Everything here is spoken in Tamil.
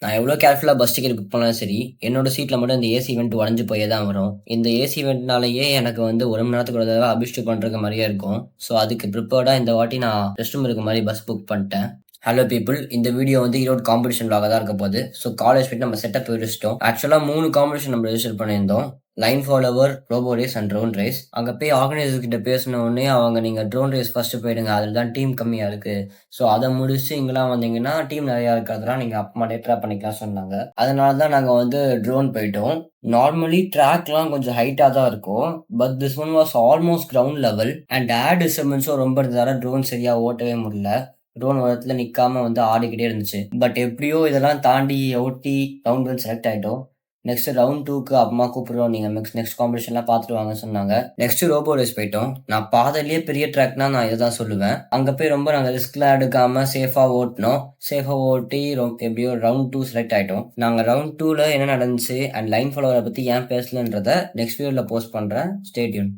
நான் எவ்வளோ கேர்ஃபுல்லா பஸ் டிக்கெட் புக் பண்ணாலும் சரி, என்னோட சீட்ல மட்டும் இந்த ஏசி வென்ட் உடைஞ்சு போயே தான் வரும். இந்த ஏசி வென்ட்னாலேயே எனக்கு வந்து 1 மணி நேரத்துக்கு ஒரு தடவ அபிஷேக் பண்றதுக்கு மாரியே இருக்கும். ஸோ, அதுக்கு ப்ரிப்பேர்டா இந்த வாட்டி நான் ரெஸ்ட் ரூம் இருக்க மாரி பஸ் புக் பண்ட்டேன். Hello people. இந்த வீடியோ வந்து ஈரோடு காம்படிஷன் விளாகா தான் இருக்க போகுது. ஸோ, காலேஜ் போயிட்டு நம்ம செட்டப் வச்சுட்டோம். ஆக்சுவலா 3 காம்படிஷன் நம்ம ரெஜிஸ்டர் பண்ணியிருந்தோம். Line follower, robo race and drone race. அங்க போய் ஆர்கனைசர் கிட்ட பேசின உடனே அவங்க நீங்க ட்ரோன் ரேஸ் ஃபர்ஸ்ட் போயிடுங்க. அதுல தான் டீம் கம்மியா இருக்கு. ஸோ, அத முடிச்சுட்டு இங்கலாம் வந்தீங்கன்னா, டீம் நெறையா இருக்கிறதெல்லாம் நீங்க அப்புறமா லேட்டரா பண்ணிக்கலாம் சொன்னாங்க. அதனால தான் நாங்க வந்து ட்ரோன் போயிட்டோம். நார்மலி ட்ராக்லாம் கொஞ்சம் ஹைட்டா தான் இருக்கும். But this one was almost ground level and air டிஸ்டர்பன்ஸும் ரொம்ப இருந்ததால ட்ரோன் சரியா ஓட்டவே முடியல. ட்ரோன் ஒரு இடத்துல நிக்காம வந்து ஆடிக்கிட்டே இருந்துச்சு. பட் எப்படியோ இதெல்லாம் தாண்டி ஓட்டி ரவுண்ட் 1 செலக்ட் ஆயிட்டோம். நெக்ஸ்ட் ரவுண்ட் 2க்கு அப்புறமா கூப்பிடுறோம். நீங்க நெக்ஸ்ட் காம்படிஷன்லாம் பார்த்துட்டு வாங்கன்னு சொன்னாங்க. நெக்ஸ்ட் ரோபோ ரேஸ் போயிட்டோம். நான் பாதையிலேயே பெரிய ட்ராக்னா நான் இத தான் சொல்லுவேன். அங்க போய் ரொம்ப நாங்க ரிஸ்க்லாம் எடுக்காம சேஃபா ஓட்டுனோம். சேஃபா ஓட்டி எப்படியோ ரவுண்ட் 2 செலக்ட் ஆயிட்டோம். நாங்க ரவுண்ட் 2ல என்ன நடந்துச்சு அண்ட் லைன் ஃபாலோவர பத்தி ஏன் பேசலன்றத நெக்ஸ்ட் வீடியோல போஸ்ட் பண்றேன். Stay tune.